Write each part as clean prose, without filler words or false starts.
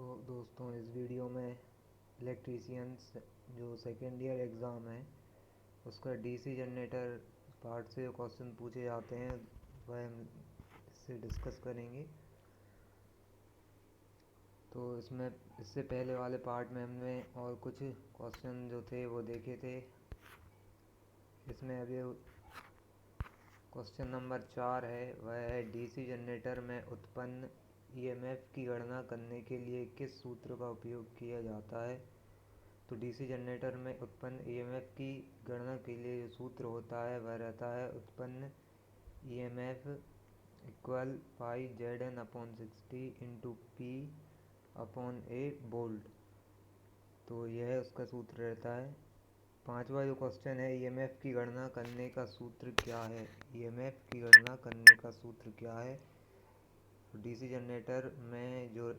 तो दोस्तों इस वीडियो में इलेक्ट्रीशियंस जो सेकेंड ईयर एग्ज़ाम है उसका डीसी जनरेटर पार्ट से जो क्वेश्चन पूछे जाते हैं वह हम इससे डिस्कस करेंगे। तो इससे पहले वाले पार्ट में हमने और कुछ क्वेश्चन जो थे वो देखे थे। इसमें अभी क्वेश्चन नंबर 4 है, वह है डीसी जनरेटर में उत्पन्न ईएमएफ की गणना करने के लिए किस सूत्र का उपयोग किया जाता है। तो डीसी जनरेटर में उत्पन्न ईएमएफ की गणना के लिए जो सूत्र होता है वह रहता है उत्पन्न EMF equal pi Z N upon 60 into P upon A volt. तो यह उसका सूत्र रहता है। पांचवा जो क्वेश्चन है, ईएमएफ की गणना करने का सूत्र क्या है। ईएमएफ की गणना करने का सूत्र क्या है। तो डीसी जनरेटर में जो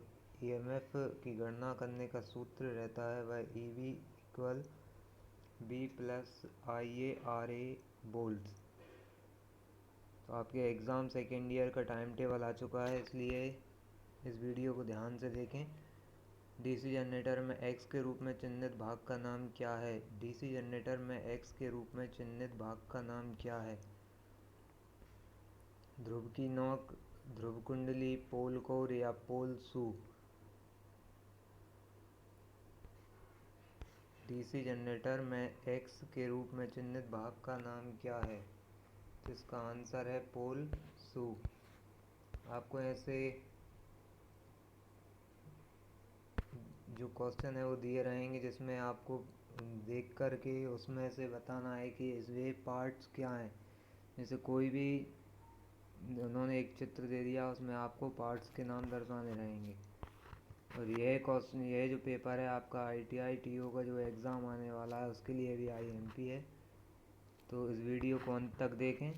ईएमएफ की गणना करने का सूत्र रहता है वह E V equal B plus I A R A volt. तो आपके एग्ज़ाम सेकेंड ईयर का टाइम टेबल आ चुका है, इसलिए इस वीडियो को ध्यान से देखें। डीसी जनरेटर में एक्स के रूप में चिन्हित भाग का नाम क्या है। डीसी जनरेटर में एक्स के रूप में चिन्हित भाग का नाम क्या है। ध्रुव की नोक, ध्रुव कुंडली, पोल कोर या पोल शू। डीसी जनरेटर में एक्स के रूप में चिन्हित भाग का नाम क्या है। तो इसका आंसर है पोल शू। आपको ऐसे जो क्वेश्चन है वो दिए रहेंगे जिसमें आपको देख कर के उसमें से बताना है कि इसके पार्ट्स क्या हैं। जैसे कोई भी उन्होंने एक चित्र दे दिया, उसमें आपको पार्ट्स के नाम दर्शाने रहेंगे। और यह जो पेपर है आपका ITI TO का जो एग्ज़ाम आने वाला है उसके लिए भी IMP है। तो इस वीडियो को अंत तक देखें।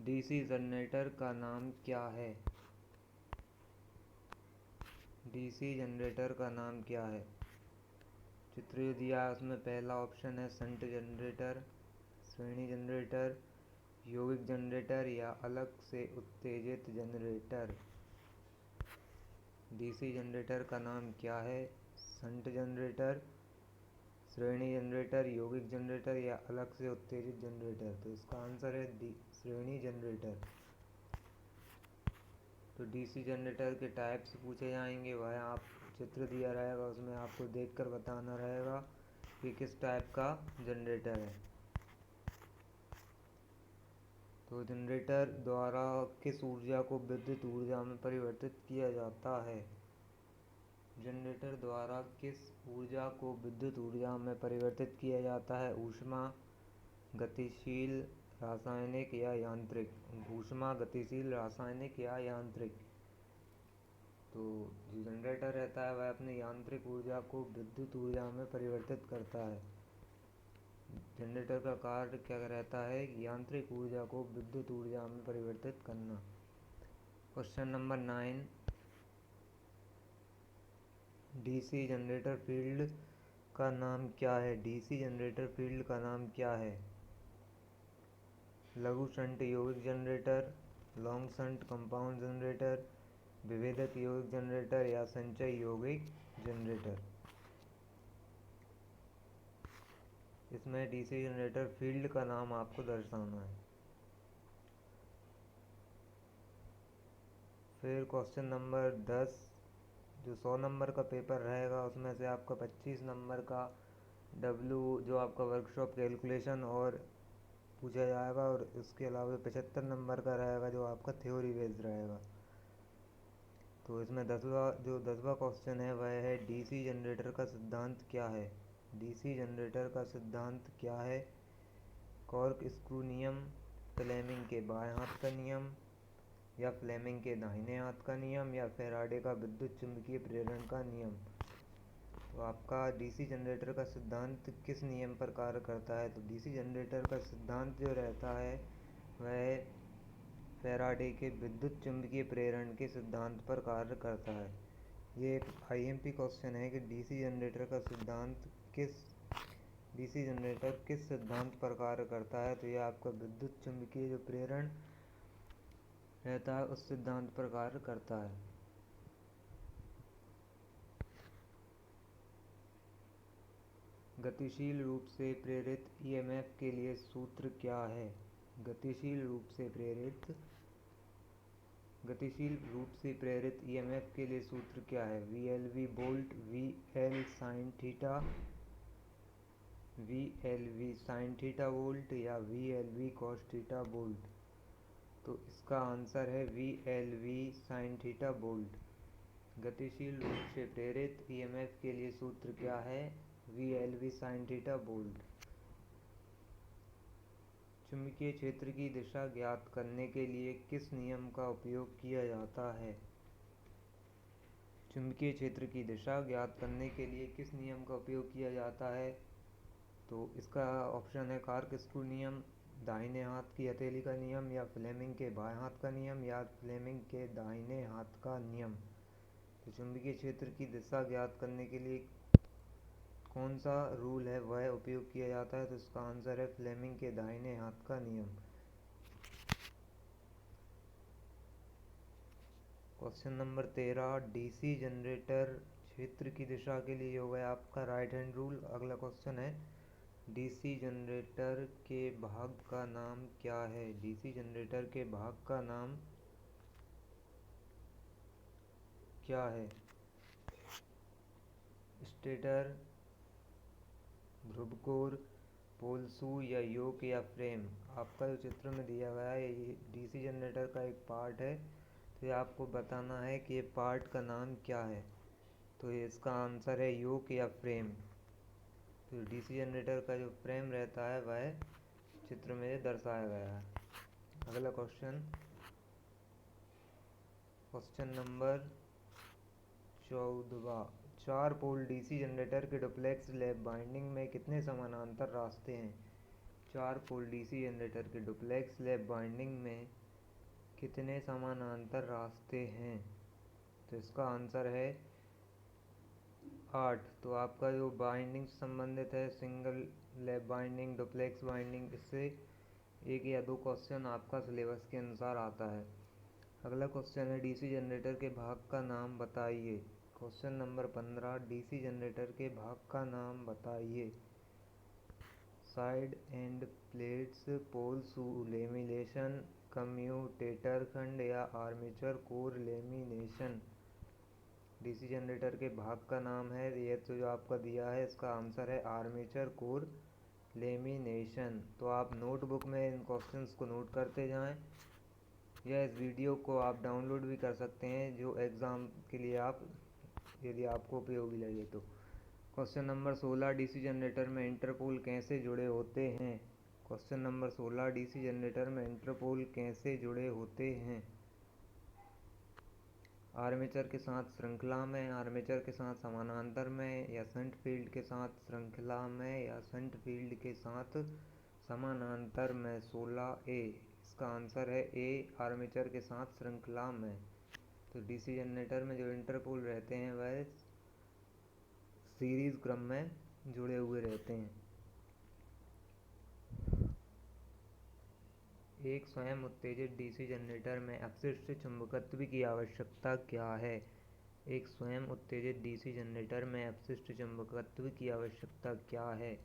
डीसी जनरेटर का नाम क्या है। डीसी जनरेटर का नाम क्या है। चित्र जो दिया है उसमें पहला ऑप्शन है शंट जनरेटर, श्रेणी जनरेटर, यौगिक जनरेटर या अलग से उत्तेजित जनरेटर। डीसी जनरेटर का नाम क्या है। शंट जनरेटर, श्रेणी जनरेटर, यौगिक जनरेटर या अलग से उत्तेजित जनरेटर। तो इसका आंसर है श्रेणी जनरेटर। तो डीसी जनरेटर के टाइप्स पूछे जाएंगे, वह आप चित्र दिया रहेगा उसमें आपको देखकर बताना रहेगा कि किस टाइप का जनरेटर है। तो जनरेटर द्वारा किस ऊर्जा को विद्युत ऊर्जा में परिवर्तित किया जाता है। जनरेटर द्वारा किस ऊर्जा को विद्युत ऊर्जा में परिवर्तित किया जाता है। ऊष्मा, गतिशील, रासायनिक या यांत्रिक। ऊष्मा, गतिशील, रासायनिक या यांत्रिक। तो जो जनरेटर रहता है वह अपनी यांत्रिक ऊर्जा को विद्युत ऊर्जा में परिवर्तित करता है। जनरेटर का कार्य क्या रहता है, यांत्रिक ऊर्जा को विद्युत ऊर्जा में परिवर्तित करना। Question number 9, DC generator field का नाम क्या है। डीसी जनरेटर फील्ड का नाम क्या है। लघु शंट यौगिक generator, long shunt compound generator, विभेदक यौगिक जनरेटर या संचय यौगिक जनरेटर। इसमें डीसी जनरेटर फील्ड का नाम आपको दर्शाना है। फिर क्वेश्चन नंबर 10, जो 100 नंबर का पेपर रहेगा उसमें से आपका 25 नंबर का जो आपका वर्कशॉप कैलकुलेशन और पूछा जाएगा, और इसके अलावा 75 नंबर का रहेगा जो आपका थ्योरी बेस्ड रहेगा। तो इसमें 10वां क्वेश्चन है वह है डीसी जनरेटर का सिद्धांत क्या है। डीसी जनरेटर का सिद्धांत क्या है। कॉर्क स्क्रू नियम, फ्लेमिंग के बाएं हाथ का नियम या फ्लेमिंग के दाहिने हाथ का नियम या फैराडे का विद्युत चुंबकीय प्रेरण का नियम। तो आपका डीसी जनरेटर का सिद्धांत किस नियम पर कार्य करता है। तो डीसी जनरेटर का सिद्धांत जो रहता है वह फैराडे के विद्युत चुंबकीय प्रेरण के सिद्धांत पर कार्य करता है। ये एक IMP क्वेश्चन है कि डीसी जनरेटर किस सिद्धांत पर कार्य करता है। तो यह आपका विद्युत चुंबकीय जो प्रेरण रहता है उस सिद्धांत पर कार्य करता है। गतिशील रूप से प्रेरित ईएमएफ के लिए सूत्र क्या है? गतिशील रूप से प्रेरित ईएमएफ के लिए सूत्र क्या है? VLV volt, VLV sin theta volt या VLV cos थीटा वोल्ट। तो इसका आंसर है VLV sin थीटा वोल्ट। गतिशील रूप से प्रेरित ईएमएफ के लिए सूत्र क्या है? VLV sin theta volt. चुंबकीय क्षेत्र की दिशा ज्ञात करने के लिए किस नियम का उपयोग किया जाता है? चुंबकीय क्षेत्र की दिशा ज्ञात करने के लिए किस नियम का उपयोग किया जाता है? तो इसका ऑप्शन है कार्क-स्क्रू नियम, दाहिने हाथ की हथेली का नियम, या फ्लेमिंग के बाएं हाथ का नियम, या फ्लेमिंग के दाहिने हाथ का नियम। तो चुंबकीय क्षेत्र की दिशा ज्ञात करने के लिए कौन सा रूल है वह उपयोग किया जाता है? तो इसका आंसर है फ्लेमिंग के दाहिने हाथ का नियम। क्वेश्चन नंबर 13, डीसी जनरेटर क्षेत्र की दिशा के लिए हो गया आपका राइट हैंड रूल। अगला क्वेश्चन है डीसी जनरेटर के भाग का नाम क्या है? डीसी जनरेटर के भाग का नाम क्या है? स्टेटर, ध्रुव कोर, पोल शू, या योक, या फ्रेम। आपका जो चित्र में दिया गया है ये डीसी जनरेटर का एक पार्ट है, तो ये आपको बताना है कि ये पार्ट का नाम क्या है। तो इसका आंसर है योक या फ्रेम। तो डीसी जनरेटर का जो फ्रेम रहता है वह चित्र में दर्शाया गया है। अगला question number 14, 4 pole DC generator के डुप्लेक्स लैप वाइंडिंग में कितने समानांतर रास्ते हैं? 4 पोल डीसी जनरेटर के डुप्लेक्स लैप वाइंडिंग में कितने समानांतर रास्ते हैं? तो इसका आंसर है 8। तो आपका जो बाइंडिंग से संबंधित है, single lap binding, duplex binding, इससे एक या दो क्वेश्चन आपका सिलेबस के अनुसार आता है। अगला क्वेश्चन है डीसी जनरेटर के भाग का नाम बताइए। क्वेश्चन नंबर 15, डीसी जनरेटर के भाग का नाम बताइए। Side end plates, pole shoe lamination, commutator खंड, या armature core lamination. DC generator के भाग का नाम है, ये तो जो आपका दिया है इसका आंसर है आर्मेचर कोर लेमिनेशन। तो आप नोटबुक में इन क्वेश्चंस को नोट करते जाएं, या इस वीडियो को आप डाउनलोड भी कर सकते हैं जो एग्ज़ाम के लिए आप, यदि आपको उपयोगी लगे तो। क्वेश्चन नंबर 16, डीसी जनरेटर में इंटरपोल कैसे जुड़े होते हैं? क्वेश्चन नंबर 16, डीसी जनरेटर में इंटरपोल कैसे जुड़े होते हैं? आर्मेचर के साथ श्रृंखला में, आर्मेचर के साथ समानांतर में, या शंट फील्ड के साथ श्रृंखला में, या शंट फील्ड के साथ समानांतर में। 16A, इसका आंसर है ए, आर्मेचर के साथ श्रृंखला में। तो डीसी जनरेटर में जो इंटरपोल रहते हैं वह सीरीज क्रम में जुड़े हुए रहते हैं। एक स्वयं उत्तेजित डीसी जनरेटर में अपशिष्ट चुंबकत्व की आवश्यकता क्या है? एक स्वयं उत्तेजित डीसी जनरेटर में अपशिष्ट चुंबकत्व की आवश्यकता क्या है?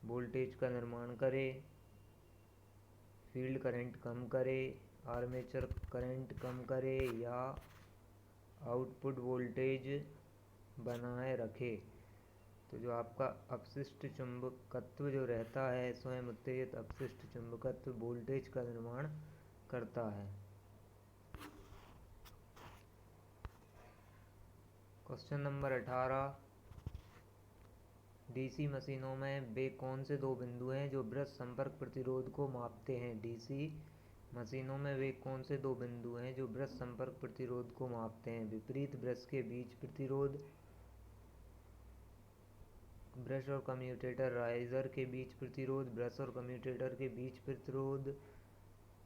वोल्टेज का निर्माण करे, फील्ड करंट कम करे, आर्मेचर करंट कम करे, या आउटपुट वोल्टेज बनाए रखे। तो जो आपका अपशिष्ट चुंबकत्व जो रहता है, स्वयं उत्तेजित अपशिष्ट चुंबकत्व वोल्टेज का निर्माण करता है। क्वेश्चन नंबर 18, डीसी मशीनों में वे कौन से दो बिंदु हैं जो ब्रश संपर्क प्रतिरोध को मापते हैं? डीसी मशीनों में वे कौन से दो बिंदु हैं जो ब्रश संपर्क प्रतिरोध को मापते हैं? विपरीत ब्रश के बीच प्रतिरोध, ब्रश और कम्यूटेटर राइजर के बीच प्रतिरोध, ब्रश और कम्यूटेटर के बीच प्रतिरोध,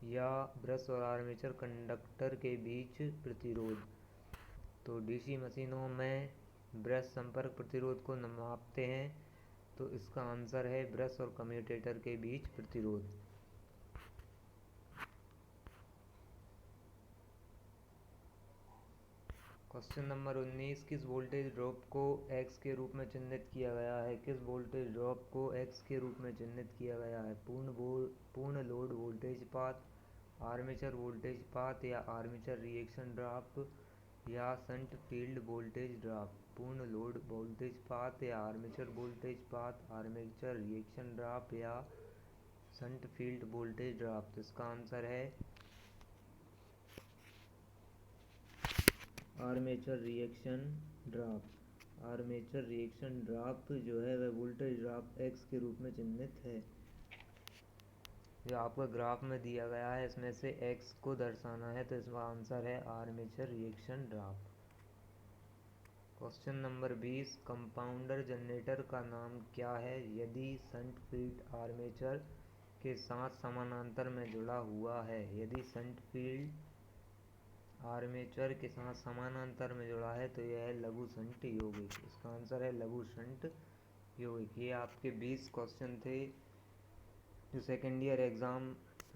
या ब्रश और आर्मेचर कंडक्टर के बीच प्रतिरोध। तो डीसी मशीनों में ब्रश संपर्क प्रतिरोध को मापते हैं, तो इसका आंसर है ब्रश और कम्यूटेटर के बीच प्रतिरोध। क्वेश्चन नंबर 19, किस वोल्टेज ड्रॉप को x के रूप में चिह्नित किया गया है? किस वोल्टेज ड्रॉप को x के रूप में चिह्नित किया गया है? पूर्ण load voltage path, armature voltage path या आर्मेचर रिएक्शन ड्रॉप या शंट फील्ड वोल्टेज ड्रॉप? पूर्ण लोड वोल्टेज पाथ या armature voltage path, armature reaction drop या शंट फील्ड वोल्टेज ड्रॉप? तो इसका आंसर है armature reaction drop. Armature reaction drop जो है वह वोल्टेज ड्रॉप एक्स के रूप में चिह्नित है। जो आपको ग्राफ में दिया गया है इसमें से एक्स को दर्शाना है, तो इसका आंसर है armature reaction drop. Question number 20, compounder generator का नाम क्या है यदि शंट फील्ड आर्मेचर के साथ समानांतर में जुड़ा हुआ है? यदि शंट फील्ड आर्मेचर के साथ समानांतर में जुड़ा है तो यह है लघु शंट यौगिक। इसका आंसर है लघु शंट यौगिक। ये आपके 20 क्वेश्चन थे जो सेकेंड ईयर एग्ज़ाम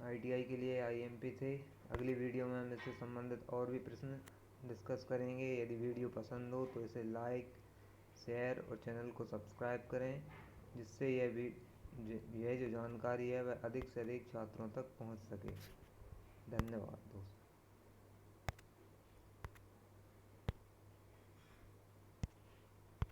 आईटीआई के लिए आईएमपी थे। अगली वीडियो में हम इससे संबंधित और भी प्रश्न डिस्कस करेंगे। यदि वीडियो पसंद हो तो इसे लाइक, शेयर और चैनल को सब्सक्राइब करें, जिससे यह जो जानकारी है वह अधिक से अधिक छात्रों तक पहुंच सके। धन्यवाद दोस्तों।